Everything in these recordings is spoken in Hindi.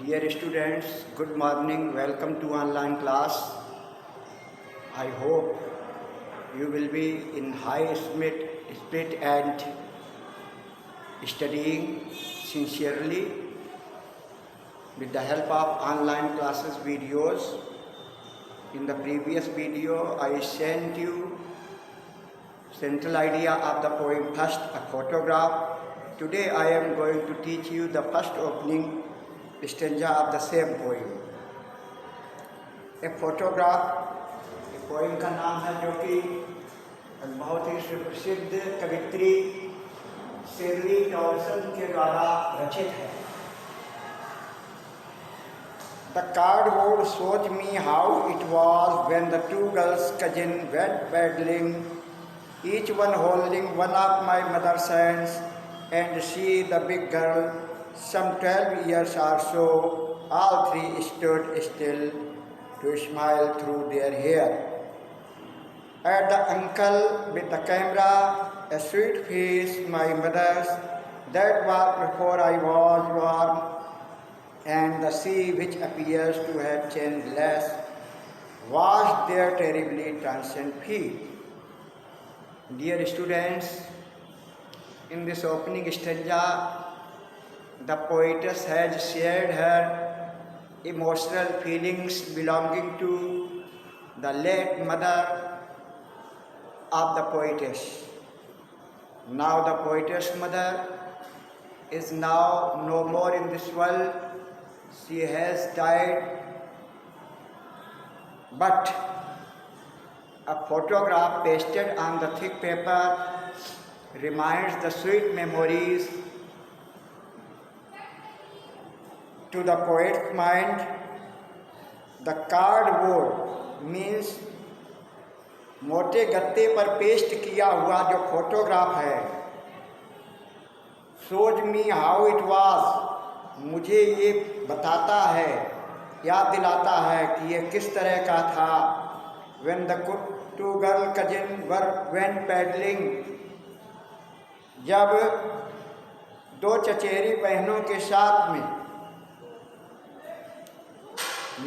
Dear students, good morning. Welcome to online class. I hope you will be in high spirit and studying sincerely with the help of online classes videos. In the previous video, I sent you central idea of the poem First, a photograph. Today I am going to teach you the first opening stanza of the same poem. एक फोटोग्राफ पोएम का नाम है, जो कि बहुत ही सुप्रसिद्ध कवित्री शेरली टॉलसन के द्वारा रचित है। The cardboard showed me how it was when the two girls' cousins went paddling, each one holding one of my mother's hands, and she, the big girl, some 12 years or so, all three stood still to smile through their hair. At the uncle with the camera, a sweet face, my mother's, that was before I was born, and the sea, which appears to have changed less, washed their terribly transient feet. Dear students, in this opening stanza, the poetess has shared her emotional feelings belonging to the late mother of the poetess. Now the poetess' mother is now no more in this world. She has died, but a photograph pasted on the thick paper reminds the sweet memories to the poet's mind. The cardboard means मोटे गत्ते पर पेस्ट किया हुआ जो फोटोग्राफ है। Shows me how it was, मुझे ये बताता है, याद दिलाता है कि ये किस तरह का था। When the two girl cousins went paddling, जब दो चचेरी बहनों के साथ में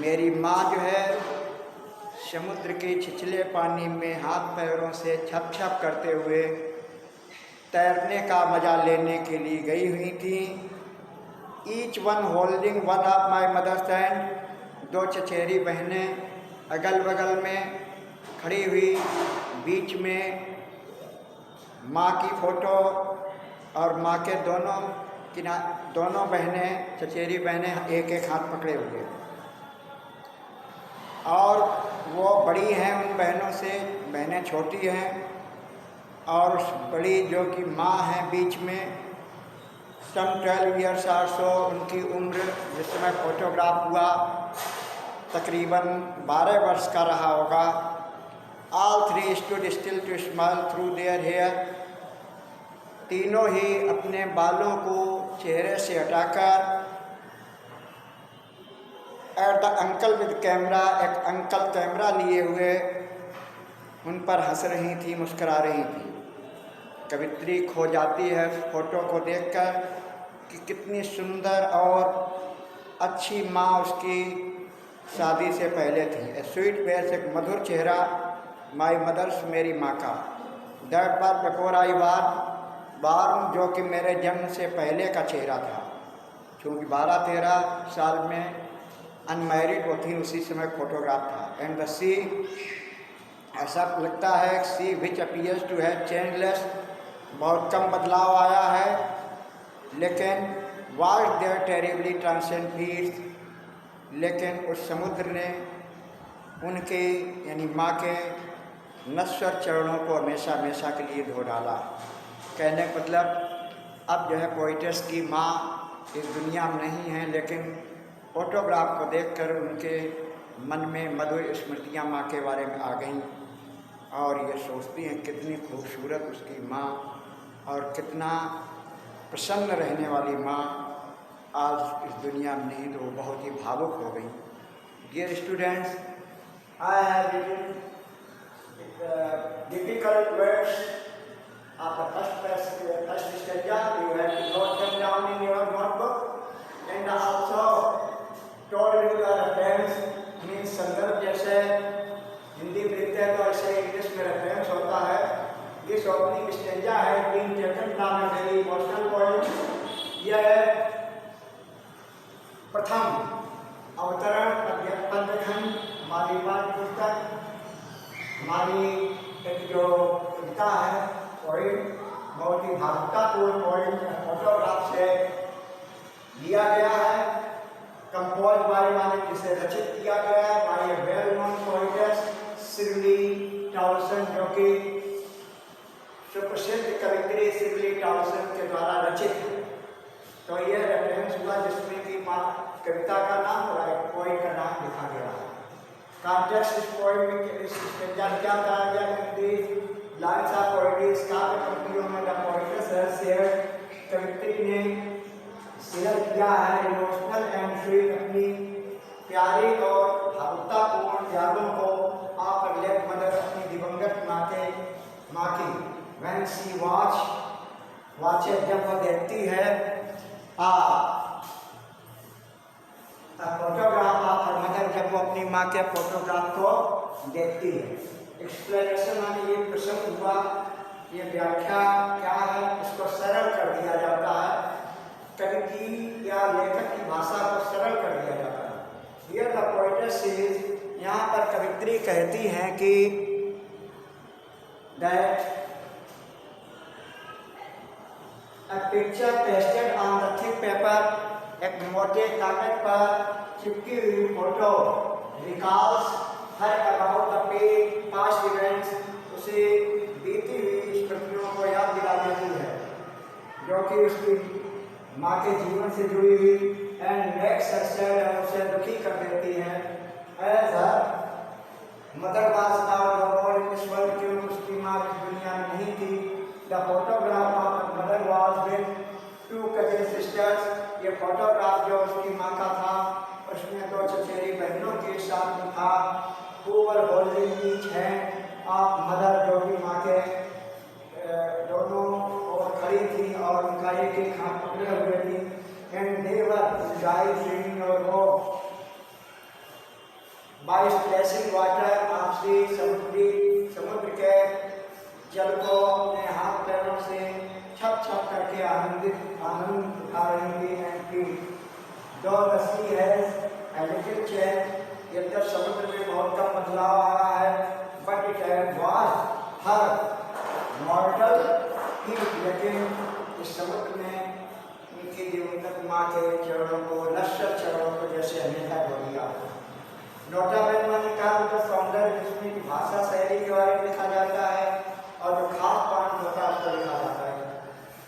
मेरी माँ जो है समुद्र के छिछले पानी में हाथ पैरों से छप छप करते हुए तैरने का मज़ा लेने के लिए गई हुई थी। Each one holding one of my mother's hand, दो चचेरी बहनें अगल बगल में खड़ी हुई, बीच में माँ की फ़ोटो और माँ के दोनों बहनें, चचेरी बहनें एक एक हाथ पकड़े हुए, और वो बड़ी हैं उन बहनों से, बहनें छोटी हैं, और उस बड़ी जो कि माँ है बीच में, सम 12 ईयर्स और सो उनकी उम्र जिस समय फोटोग्राफ हुआ तकरीबन 12 वर्ष का रहा होगा। All three stood still to smile through their hair, तीनों ही अपने बालों को चेहरे से हटाकर at the uncle with camera, एक अंकल कैमरा लिए हुए उन पर हंस रही थी, मुस्करा रही थी। कवित्री खो जाती है फोटो को देखकर कि कितनी सुंदर और अच्छी माँ उसकी शादी से पहले थी। ए स्वीट फेस, एक मधुर चेहरा, माई मदर्स, मेरी माँ का। That was before I was born, जो कि मेरे जन्म से पहले का चेहरा था। क्योंकि 12-13 साल में अनमैरिड वो थी, उसी समय फोटोग्राफ था। एंड द सी, ऐसा लगता है sea which appears to have changeless, बहुत कम बदलाव आया है, लेकिन was there terribly transcend feels, लेकिन उस समुद्र ने उनके यानी माँ के नश्वर चरणों को हमेशा हमेशा के लिए धो डाला। कहने का मतलब अब जो है पोइटस की माँ इस दुनिया में नहीं है, लेकिन फोटोग्राफ को देखकर उनके मन में मधुर स्मृतियाँ माँ के बारे में आ गईं, और ये सोचती हैं कितनी खूबसूरत उसकी माँ और कितना प्रसन्न रहने वाली माँ आज इस दुनिया में नहीं, तो वो बहुत ही भावुक हो गई। Dear students, I have written difficult words of the first stanza. You have to note them down in your notebook, and also यह प्रथम अवतरण पद्यखंड हमारी पाठ्य पुस्तक, हमारी एक जो कविता है पोइम, बहुत ही भावुकतापूर्ण पोइम फोटोग्राफ से लिया गया है। कंपोज बाय माने जिसे रचित किया गया है बाय ए वेल नोन पोएटेस शिरली टाउसन, जो कि सुप्रसिद्ध कवित्री शिरली टाउसन के द्वारा रचित है। तो यह रेफरेंस हुआ जिसमें कि कविता का नाम और एक पोइट का नाम लिखा गया है। कॉन्टेक्स्ट इस पोइम में इस स्टेंजा क्या बताया गया है? लाइन्स ऑफ पोएट्री काव्य पंक्तियों में द पोएट्स हैज शेयर्ड, कवित्री ने शेयर किया है इमोशनल एंड स्वीट अपनी प्यारी और भावुकतापूर्ण यादों को आप लेफ्ट मदर अपनी दिवंगत माँ की व्हेन शी वाचेस जब वो देखती है फोटोग्राफ ऑफ हर मदर, जब वो अपनी माँ के फोटोग्राफ को देखती है। एक्सप्लेनेशन में ये प्रश्न हुआ, ये व्याख्या क्या है, उसको सरल कर दिया जाता है, कवि की या लेखक की भाषा को सरल कर दिया जाता है। हियर द पोएटेस इज, यहाँ पर कवित्री कहती हैं कि that a picture pasted on the thick paper, एक मोटे कागज पर चिपकी हुई photo recalls her about the past events, उसे बीती हुई स्मृतियों को याद दिला देती है जो कि उसकी माँ के जीवन से जुड़ी हुई, एंड makes her sad, और उसे दुखी कर देती है। as her mother was now no more in this world, क्योंकि उसकी माँ इस दुनिया में नहीं थी। The photograph of her mother was with two cousin sisters, ये फोटोग्राफ जो उसकी माँ का था उसमें दो चचेरी बहनों के साथ में था। who were holding each hand of mother, जो कि माँ के दोनों ओर खड़ी थी और उनका एक एक हाथ पकड़े हुए थी। and they were swimming, और वो by splashing water, आपसी समुद्र के जल को अपने हाथ पैरों से छप छप करके आनंद उठा रही थी। एंड थी though the sea has a little change, यद्यपि समुद्र में बहुत कम बदलाव आ रहा है, but it has was her mortal heat, लेकिन इस समुद्र में उनकी दिवंगत माँ के चरणों को, नश्वर चरणों को जैसे हमेशा हो दिया। नोटा बेन ने कहा तो सौंदर्य जिसमें की भाषा शैली के बारे में लिखा जाता है और जो खास पॉइंट होता है उसको लिखा जाता है।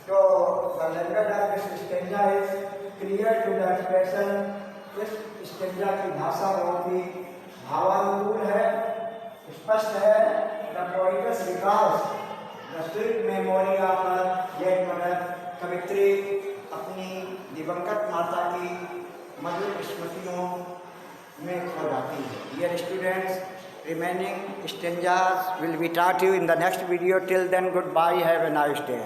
तो the language of this stanza is clear to the expression, इस स्टेंजा की भाषा बहुत ही भावानुकूल है, स्पष्ट है। The poets recalls the sweet memory of her late mother, कवित्री अपनी दिवंगत माता की मधुर स्मृतियों में खो जाती है। Dear students, remaining stanzas will be taught you in the next video. Till then, goodbye. Have a nice day.